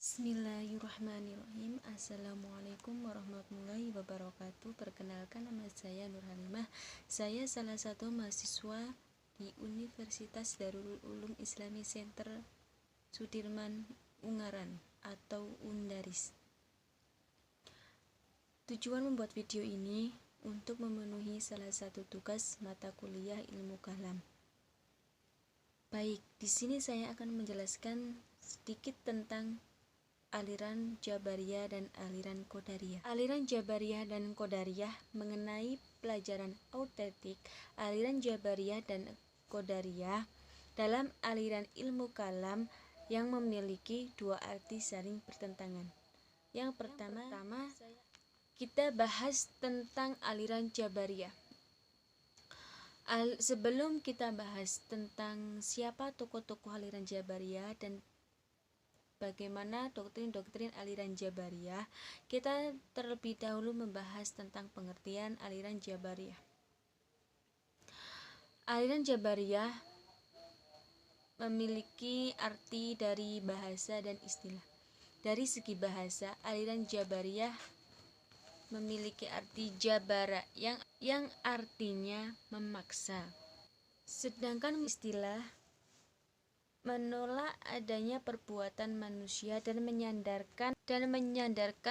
Bismillahirrahmanirrahim. Assalamualaikum warahmatullahi wabarakatuh. Perkenalkan, nama saya Nur Halimah. Saya salah satu mahasiswa di Universitas Darul Ulum Islami Center Sudirman Ungaran atau Undaris. Tujuan membuat video ini untuk memenuhi salah satu tugas mata kuliah ilmu kalam. Baik, di sini saya akan menjelaskan sedikit tentang aliran Jabariyah dan aliran Qadariyah. Aliran Jabariyah dan Qadariyah mengenai pelajaran autentik aliran Jabariyah dan Qadariyah dalam aliran ilmu kalam yang memiliki dua arti saling bertentangan. Yang pertama kita bahas tentang aliran Jabariyah. Sebelum kita bahas tentang siapa tokoh-tokoh aliran Jabariyah dan bagaimana doktrin-doktrin aliran Jabariyah, kita terlebih dahulu membahas tentang pengertian aliran Jabariyah. Aliran Jabariyah memiliki arti dari bahasa dan istilah. Dari segi bahasa, aliran Jabariyah memiliki arti jabara yang artinya memaksa. Sedangkan istilah menolak adanya perbuatan manusia dan menyandarkan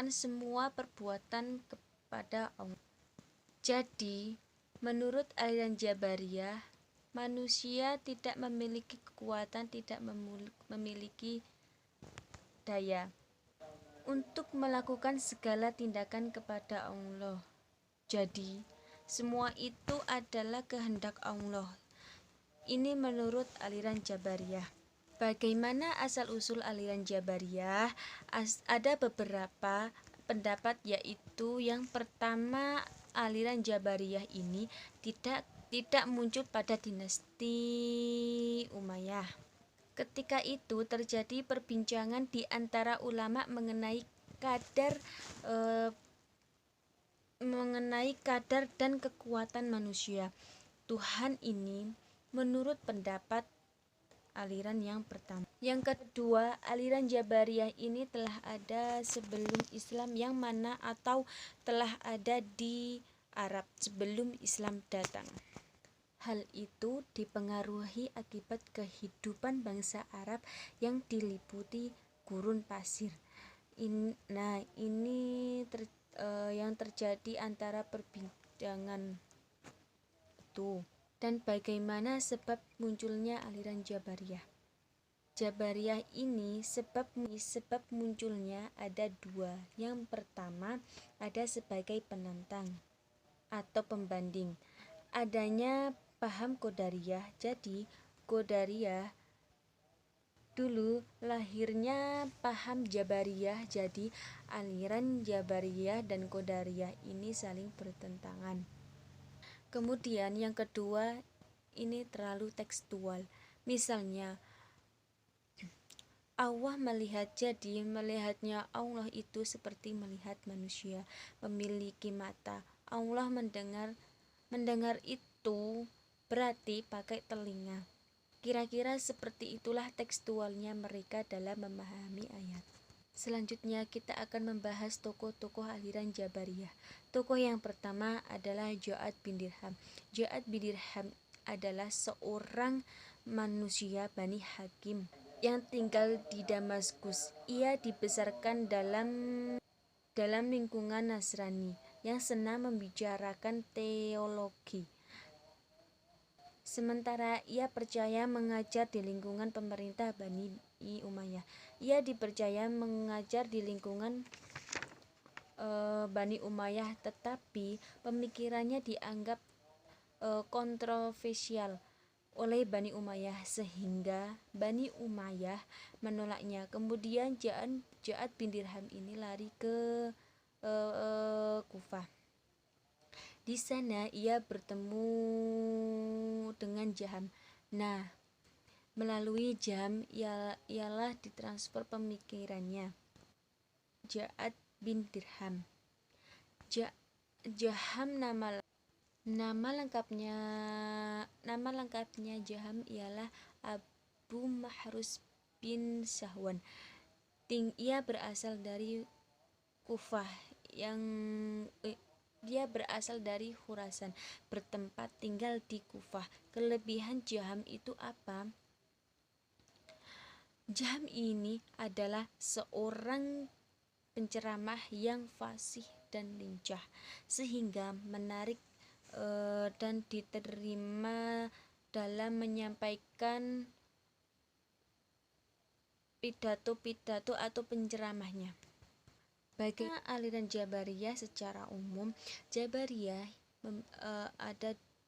semua perbuatan kepada Allah. Jadi, menurut aliran Jabariyah, manusia tidak memiliki kekuatan, tidak memiliki daya untuk melakukan segala tindakan kepada Allah. Jadi, semua itu adalah kehendak Allah. Ini menurut aliran Jabariyah. Bagaimana asal-usul aliran Jabariyah? Ada beberapa pendapat, yaitu yang pertama, aliran Jabariyah ini tidak muncul pada dinasti Umayyah. Ketika itu terjadi perbincangan di antara ulama mengenai kadar dan kekuatan manusia. Tuhan ini menurut pendapat aliran yang pertama. Yang kedua, aliran Jabariyah ini telah ada sebelum Islam, yang mana atau telah ada di Arab sebelum Islam datang. Hal itu dipengaruhi akibat kehidupan bangsa Arab yang diliputi gurun pasir. Yang terjadi antara perbincangan itu. Dan bagaimana sebab munculnya aliran Jabariyah? Jabariyah ini sebab munculnya ada dua. Yang pertama, ada sebagai penentang atau pembanding adanya paham Qadariyah. Jadi Qadariyah dulu lahirnya paham Jabariyah. Jadi aliran Jabariyah dan Qadariyah ini saling bertentangan. Kemudian yang kedua, ini terlalu tekstual. Misalnya, Allah melihat, jadi melihatnya Allah itu seperti melihat manusia, memiliki mata. Allah mendengar itu berarti pakai telinga. Kira-kira seperti itulah tekstualnya mereka dalam memahami ayat. Selanjutnya kita akan membahas tokoh-tokoh aliran Jabariyah. Tokoh yang pertama adalah Ja'ad bin Dirham. Ja'ad bin Dirham adalah seorang manusia Bani Hakim yang tinggal di Damaskus. Ia dibesarkan dalam lingkungan Nasrani yang senang membicarakan teologi. Sementara ia percaya mengajar di lingkungan pemerintah Bani Umayyah. Ia dipercaya mengajar di lingkungan Bani Umayyah, tetapi pemikirannya dianggap kontroversial oleh Bani Umayyah sehingga Bani Umayyah menolaknya. Kemudian Ja'ad bin Dirham ini lari ke Kufah. Di sana ia bertemu dengan Jaham. Nah, melalui Jaham ialah ditransfer pemikirannya. Ja'ad bin Dirham. Jaham nama lengkapnya Jaham ialah Abu Mahrus bin Sahwan. Ia berasal dari Kufah yang dia berasal dari Khurasan, bertempat tinggal di Kufah. Kelebihan Jaham itu apa? Jaham ini adalah seorang penceramah yang fasih dan lincah, sehingga menarik dan diterima dalam menyampaikan pidato-pidato atau penceramahnya. Bagaimana aliran Jabariyah secara umum? Jabariyah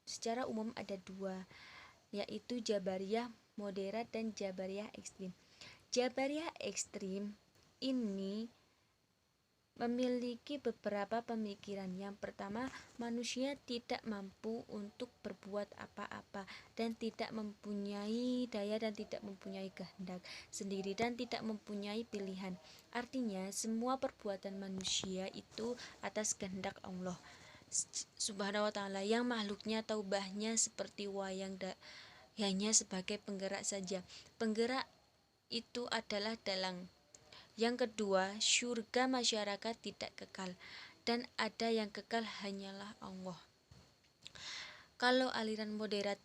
secara umum ada dua, yaitu Jabariyah moderat dan Jabariyah ekstrim. Jabariyah ekstrim ini memiliki beberapa pemikiran. Yang pertama, manusia tidak mampu untuk berbuat apa-apa dan tidak mempunyai daya dan tidak mempunyai kehendak sendiri dan tidak mempunyai pilihan. Artinya, semua perbuatan manusia itu atas kehendak Allah Subhanahu wa ta'ala, yang makhluknya taubahnya seperti wayang hanya sebagai penggerak saja. Penggerak itu adalah dalang. Yang kedua, syurga masyarakat tidak kekal, dan ada yang kekal hanyalah Allah. Kalau aliran moderat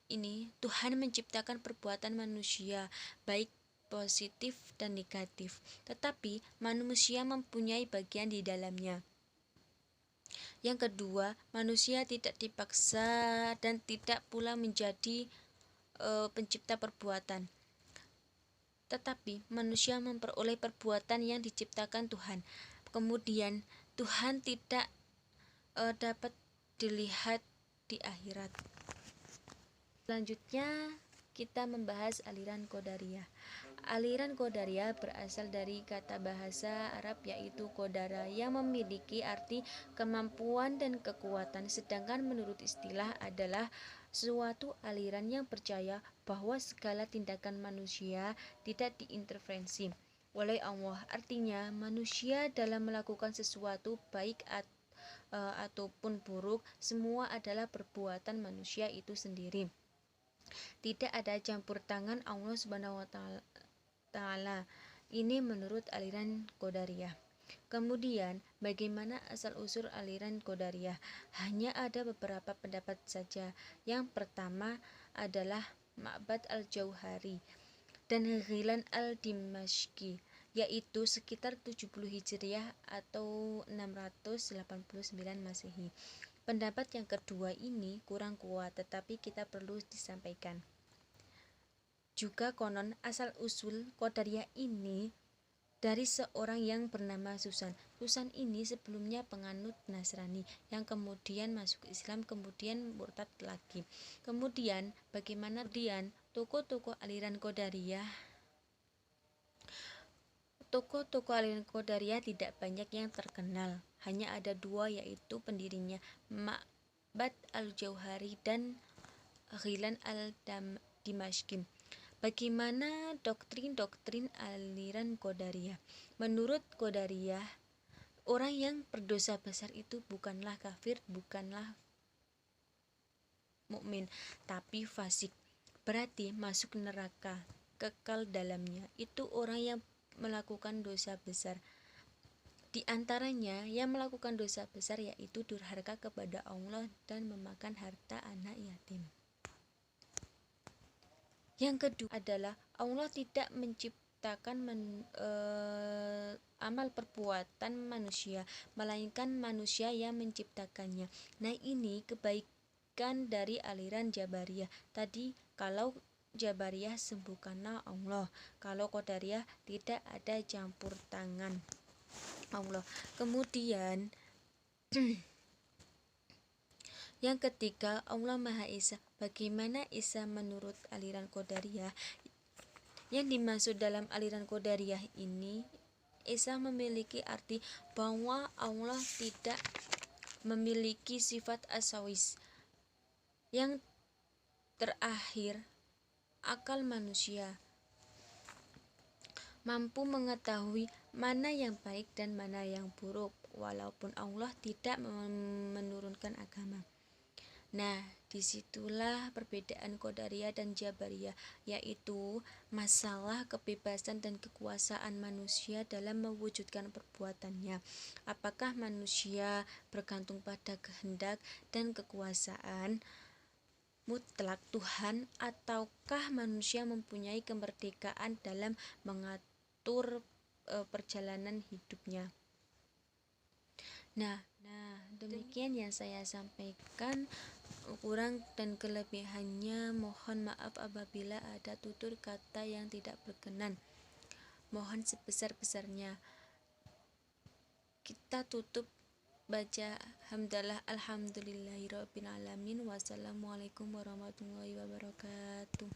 ini, Tuhan menciptakan perbuatan manusia, baik positif dan negatif, tetapi manusia mempunyai bagian di dalamnya. Yang kedua, manusia tidak dipaksa dan tidak pula menjadi pencipta perbuatan, tetapi manusia memperoleh perbuatan yang diciptakan Tuhan. Kemudian Tuhan tidak dapat dilihat di akhirat. Selanjutnya kita membahas aliran Qadariyah. Aliran Qadariyah berasal dari kata bahasa Arab yaitu qadara, yang memiliki arti kemampuan dan kekuatan, sedangkan menurut istilah adalah suatu aliran yang percaya bahwa segala tindakan manusia tidak diintervensi oleh Allah. Artinya, manusia dalam melakukan sesuatu baik ataupun buruk, semua adalah perbuatan manusia itu sendiri. Tidak ada campur tangan Allah Subhanahu wa ta'ala. Ini menurut aliran Qadariyah. Kemudian, bagaimana asal-usul aliran Qadariyah? Hanya ada beberapa pendapat saja. Yang pertama adalah Ma'bad al-Jauhari dan Ghilan al-Dimashqi, yaitu sekitar 70 Hijriah atau 689 Masehi. Pendapat yang kedua ini kurang kuat, tetapi kita perlu disampaikan. Juga konon asal-usul Qadariyah ini dari seorang yang bernama Susan. Susan ini sebelumnya penganut Nasrani yang kemudian masuk Islam, kemudian murtad lagi. Kemudian bagaimana tokoh-tokoh aliran Qadariyah? Tokoh-tokoh aliran Qadariyah tidak banyak yang terkenal. Hanya ada dua, yaitu pendirinya Ma'bad al-Jauhari dan Ghilan al-Dimashqi. Bagaimana doktrin-doktrin aliran Qadariyah? Menurut Qadariyah, orang yang berdosa besar itu bukanlah kafir, bukanlah mukmin, tapi fasik. Berarti masuk neraka, kekal dalamnya. Itu orang yang melakukan dosa besar. Di antaranya yang melakukan dosa besar yaitu durhaka kepada Allah dan memakan harta anak yatim. Yang kedua adalah Allah tidak menciptakan amal perbuatan manusia, melainkan manusia yang menciptakannya. Nah, ini kebaikan dari aliran Jabariyah. Tadi kalau Jabariyah sembuhkanlah Allah, kalau Qadariyah tidak ada campur tangan Allah. Kemudian yang ketiga, Allah Maha Esa. Bagaimana Esa menurut aliran Qadariyah? Yang dimaksud dalam aliran Qadariyah ini, Esa memiliki arti bahwa Allah tidak memiliki sifat asawis. Yang terakhir, akal manusia mampu mengetahui mana yang baik dan mana yang buruk, walaupun Allah tidak menurunkan agama. Nah, disitulah perbedaan Qadariyah dan Jabariyah, yaitu masalah kebebasan dan kekuasaan manusia dalam mewujudkan perbuatannya. Apakah manusia bergantung pada kehendak dan kekuasaan mutlak Tuhan, ataukah manusia mempunyai kemerdekaan dalam mengatur perjalanan hidupnya? Nah, demikian yang saya sampaikan. Kurang dan kelebihannya mohon maaf apabila ada tutur kata yang tidak berkenan. Mohon sebesar-besarnya. Kita tutup baca hamdalah alhamdulillahirabbil alamin. Wassalamualaikum warahmatullahi wabarakatuh.